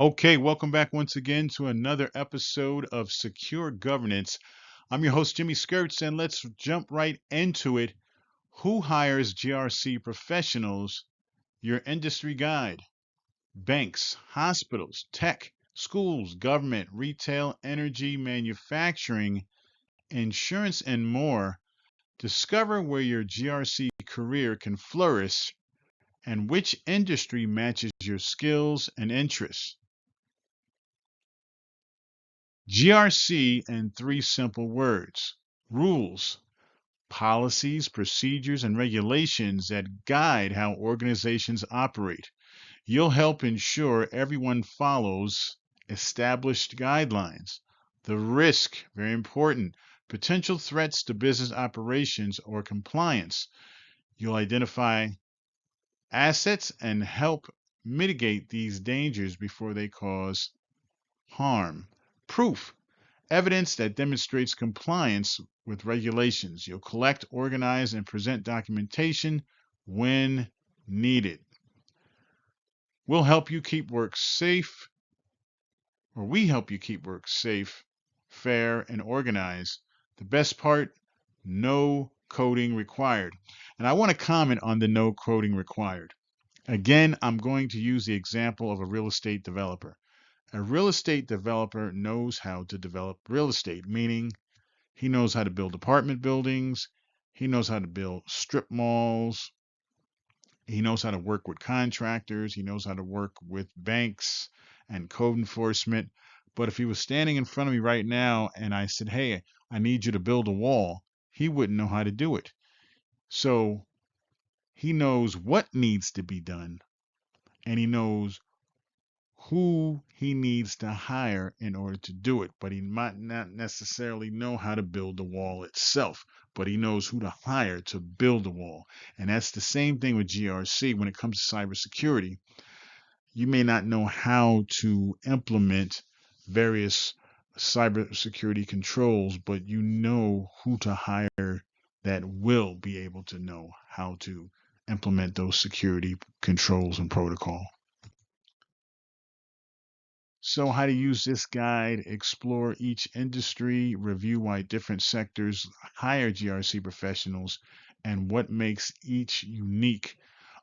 Okay, welcome back once again to another episode of Secure Governance. I'm your host, Jimmy Skirts, and let's jump right into it. Who hires GRC professionals? Your industry guide. Banks, hospitals, tech, schools, government, retail, energy, manufacturing, insurance, and more. Discover where your GRC career can flourish and which industry matches your skills and interests. GRC in three simple words: rules, policies, procedures, and regulations that guide how organizations operate. You'll help ensure everyone follows established guidelines. The risk, very important, potential threats to business operations or compliance. You'll identify assets and help mitigate these dangers before they cause harm. Proof, evidence that demonstrates compliance with regulations. You'll collect, organize, and present documentation when needed. We'll help you keep work safe, or we help you keep work safe, fair, and organized. The best part, no coding required. And I want to comment on the no coding required. Again, I'm going to use the example of a real estate developer. A real estate developer knows how to develop real estate, meaning he knows how to build apartment buildings. He knows how to build strip malls. He knows how to work with contractors. He knows how to work with banks and code enforcement. But if he was standing in front of me right now and I said, hey, I need you to build a wall, he wouldn't know how to do it. So he knows what needs to be done, and he knows who he needs to hire in order to do it, but he might not necessarily know how to build the wall itself, but he knows who to hire to build the wall. And that's the same thing with GRC when it comes to cybersecurity. You may not know how to implement various cybersecurity controls, but you know who to hire that will be able to know how to implement those security controls and protocol. So, how to use this guide, explore each industry, review why different sectors hire GRC professionals, and what makes each unique.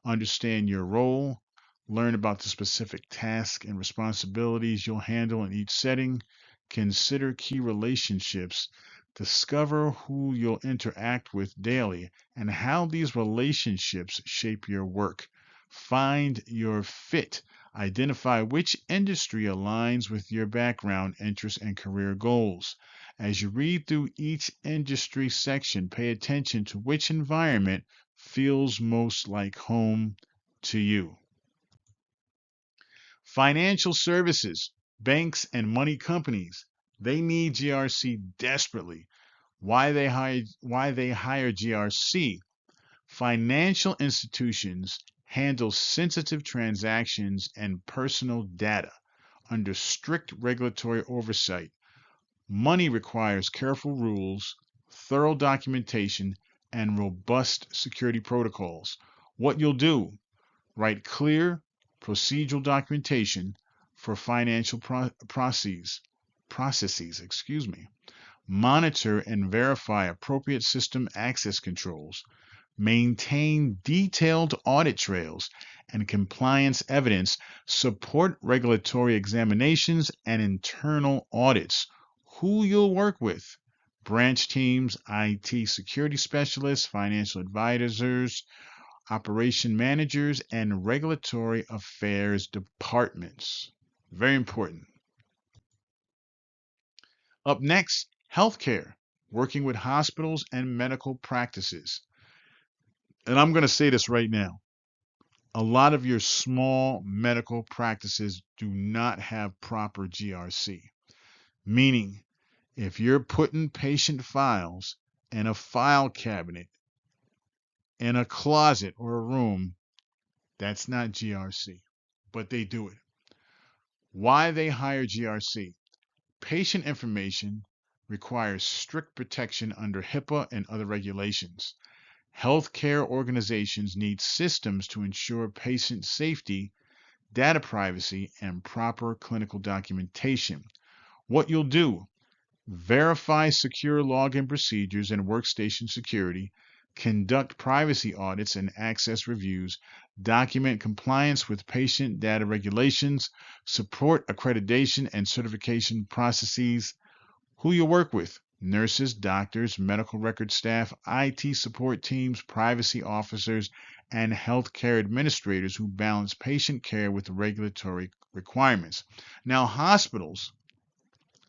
Understand your role, learn about the specific tasks and responsibilities you'll handle in each setting, consider key relationships, discover who you'll interact with daily, and how these relationships shape your work. Find your fit. Identify which industry aligns with your background, interests, and career goals. As you read through each industry section, pay attention to which environment feels most like home to you. Financial services, banks, and money companies, they need GRC desperately. Why they hire GRC? Financial institutions handle sensitive transactions and personal data under strict regulatory oversight. Money requires careful rules, thorough documentation, and robust security protocols. What you'll do: write clear procedural documentation for financial processes, monitor and verify appropriate system access controls, maintain detailed audit trails and compliance evidence, support regulatory examinations and internal audits. Who you'll work with: branch teams, IT security specialists, financial advisors, operation managers, and regulatory affairs departments. Very important. Up next, healthcare, working with hospitals and medical practices. And I'm going to say this right now. A lot of your small medical practices do not have proper GRC, meaning if you're putting patient files in a file cabinet, in a closet or a room, that's not GRC, but they do it. Why they hire GRC? Patient information requires strict protection under HIPAA and other regulations. Healthcare organizations need systems to ensure patient safety, data privacy, and proper clinical documentation. What you'll do: verify secure login procedures and workstation security, conduct privacy audits and access reviews, document compliance with patient data regulations, support accreditation and certification processes. Who you work with: nurses, doctors, medical record staff, IT support teams, privacy officers, and healthcare administrators who balance patient care with regulatory requirements. Now, hospitals,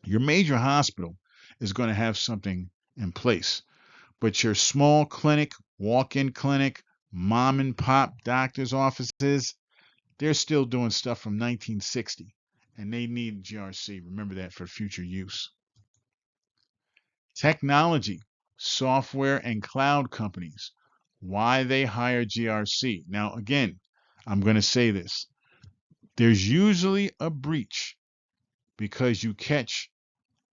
your major hospital is going to have something in place, but your small clinic, walk-in clinic, mom and pop doctor's offices, they're still doing stuff from 1960, and they need GRC. Remember that for future use. Technology, software, and cloud companies. Why they hire GRC. Now, again, I'm going to say this. There's usually a breach because you catch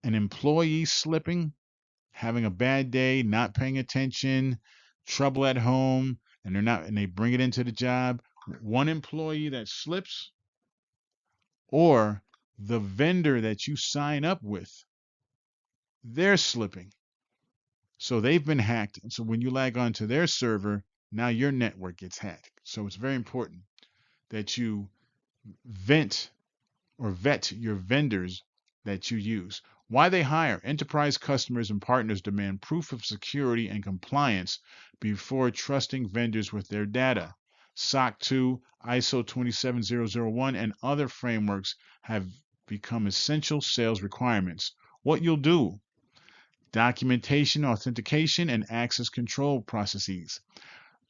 an employee slipping, having a bad day, not paying attention, trouble at home, and they bring it into the job. One employee that slips, or the vendor that you sign up with, they're slipping. So they've been hacked. And so when you lag onto their server, now your network gets hacked. So it's very important that you vet your vendors that you use. Why they hire. Enterprise customers and partners demand proof of security and compliance before trusting vendors with their data. SOC 2, ISO 27001, and other frameworks have become essential sales requirements. What you'll do: documentation, authentication, and access control processes.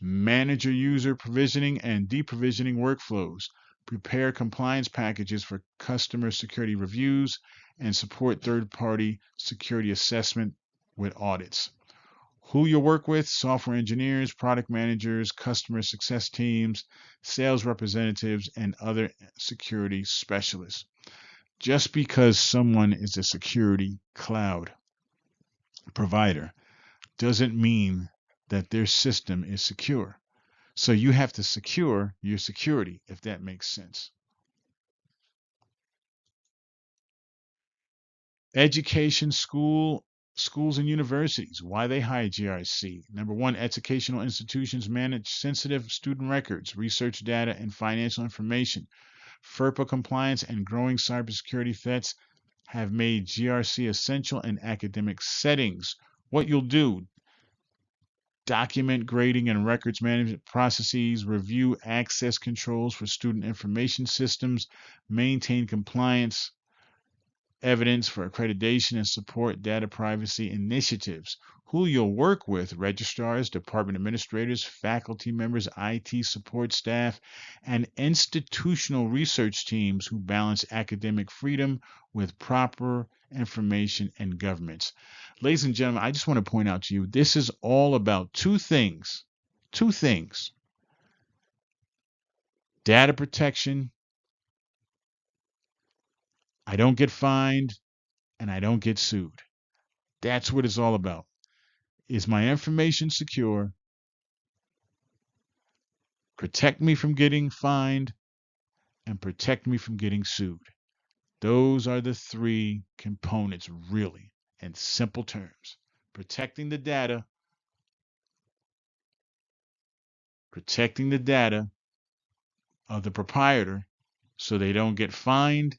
Manage your user provisioning and deprovisioning workflows. Prepare compliance packages for customer security reviews and support third-party security assessment with audits. Who you work with: software engineers, product managers, customer success teams, sales representatives, and other security specialists. Just because someone is a security cloud provider doesn't mean that their system is secure. So you have to secure your security, if that makes sense. Education, schools and universities. Why they hire GRC. Number one, educational institutions manage sensitive student records, research data, and financial information. FERPA compliance and growing cybersecurity threats have made GRC essential in academic settings. What you'll do: document grading and records management processes, review access controls for student information systems, maintain compliance evidence for accreditation, and support data privacy initiatives. Who you'll work with: registrars, department administrators, faculty members, IT support staff, and institutional research teams who balance academic freedom with proper information and governance. Ladies and gentlemen, I just want to point out to you, this is all about two things. Two things: data protection. I don't get fined and I don't get sued. That's what it's all about. Is my information secure? Protect me from getting fined and protect me from getting sued. Those are the three components, really, in simple terms. Protecting the data, protecting the data of the proprietor so they don't get fined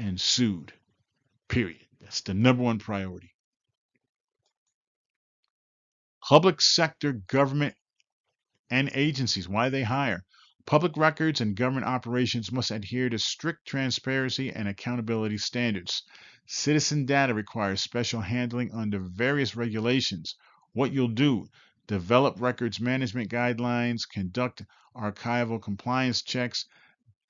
and sued. Period. That's the number one priority. Public sector government and agencies. Why they hire. Public records and government operations must adhere to strict transparency and accountability standards. Citizen data requires special handling under various regulations. What you'll do: develop records management guidelines, conduct archival compliance checks,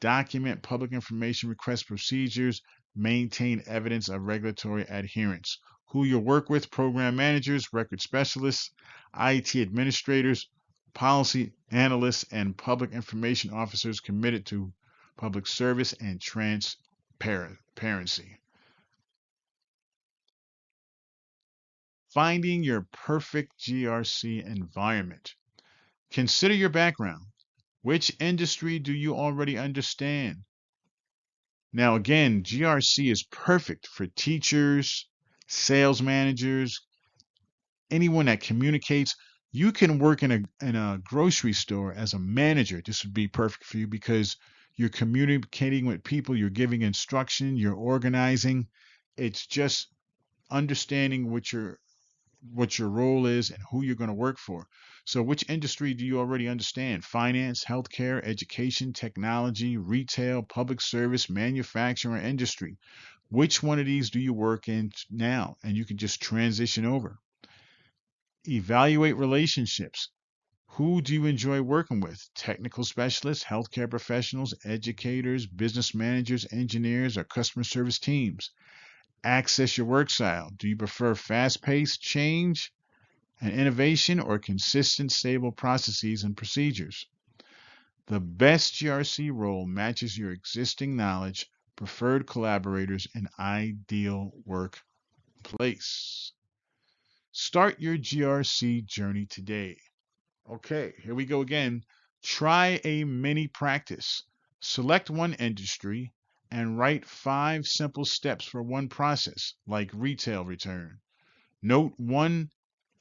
document public information request procedures, maintain evidence of regulatory adherence. Who you work with: program managers, record specialists, IT administrators, policy analysts, and public information officers committed to public service and transparency. Finding your perfect GRC environment. Consider your background. Which industry do you already understand? Now, again, GRC is perfect for teachers, sales managers, anyone that communicates. You can work in a grocery store as a manager. This would be perfect for you because you're communicating with people, you're giving instruction, you're organizing. It's just understanding what your role is and who you're going to work for. So, which industry do you already understand? Finance, healthcare, education, technology, retail, public service, manufacturing, or industry. Which one of these do you work in now? And you can just transition over. Evaluate relationships. Who do you enjoy working with? Technical specialists, healthcare professionals, educators, business managers, engineers, or customer service teams? Access your work style. Do you prefer fast paced change and innovation or consistent, stable processes and procedures? The best GRC role matches your existing knowledge, preferred collaborators, and ideal workplace. Start your GRC journey today. Okay, here we go again. Try a mini practice. Select one industry and write 5 simple steps for one process, like retail return. Note one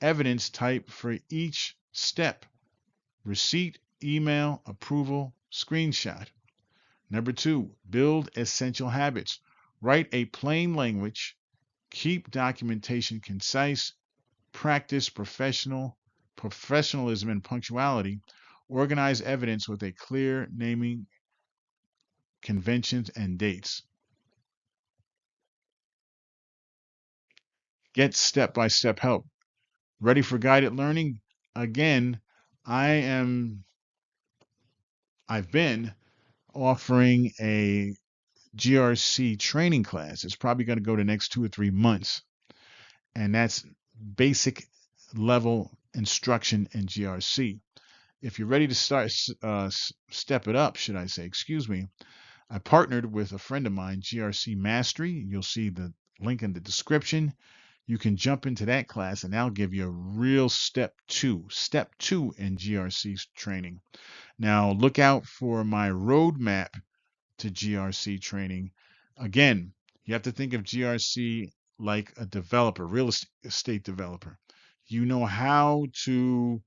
evidence type for each step: receipt, email, approval, screenshot. Number 2, build essential habits. Write a plain language, keep documentation concise, practice professionalism and punctuality, organize evidence with a clear naming conventions and dates. Get step-by-step help. Ready for guided learning? Again, I've been offering a GRC training class. It's probably going to go the next 2 or 3 months, and that's basic level instruction in GRC. If you're ready to step it up, should I say, excuse me, I partnered with a friend of mine, GRC Mastery. You'll see the link in the description. You can jump into that class and I'll give you a real step two in GRC training. Now, look out for my roadmap to GRC training. Again, you have to think of GRC like a developer, real estate developer. You know how to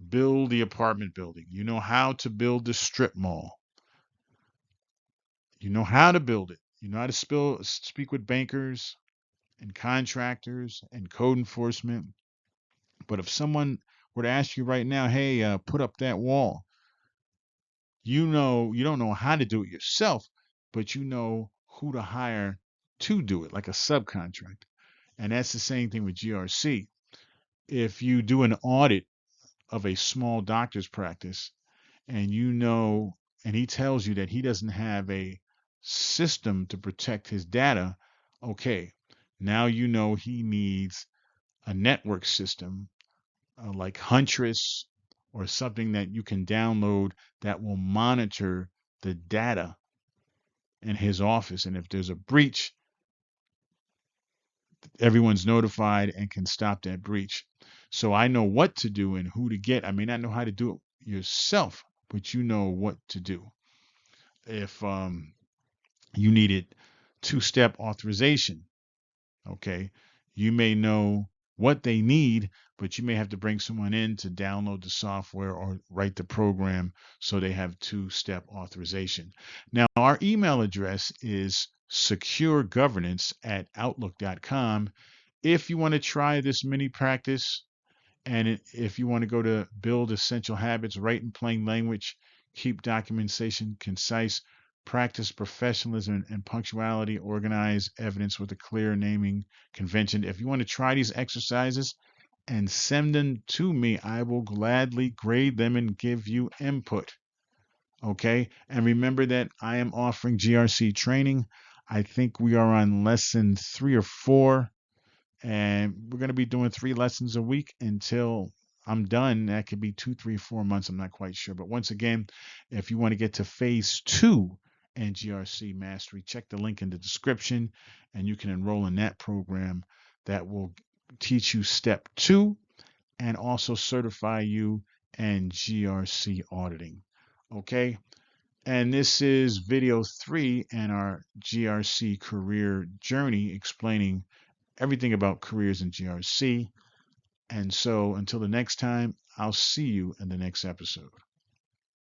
build the apartment building. You know how to build the strip mall. You know how to build it. You know how to speak with bankers and contractors and code enforcement. But if someone were to ask you right now, hey, put up that wall, you don't know how to do it yourself, but you know who to hire to do it, like a subcontract. And that's the same thing with GRC. If you do an audit of a small doctor's practice and and he tells you that he doesn't have a system to protect his data, okay, now you know he needs a network system like Huntress or something that you can download that will monitor the data in his office. And if there's a breach, everyone's notified and can stop that breach. So I know what to do and who to get. I may not know how to do it yourself, but you know what to do. If you needed 2-step authorization, okay, you may know what they need, but you may have to bring someone in to download the software or write the program so they have 2-step authorization. Now, our email address is SecureGovernance@outlook.com. If you want to try this mini practice, and if you want to go to build essential habits, write in plain language, keep documentation concise, practice professionalism and punctuality, organize evidence with a clear naming convention. If you want to try these exercises and send them to me, I will gladly grade them and give you input. Okay. And remember that I am offering GRC training. I think we are on lesson 3 or 4, and we're going to be doing 3 lessons a week until I'm done. That could be 2, 3, 4 months. I'm not quite sure. But once again, if you want to get to phase 2 in GRC mastery, check the link in the description and you can enroll in that program that will teach you step 2 and also certify you in GRC auditing. Okay. And this is video 3 in our GRC career journey, explaining everything about careers in GRC. And so until the next time, I'll see you in the next episode.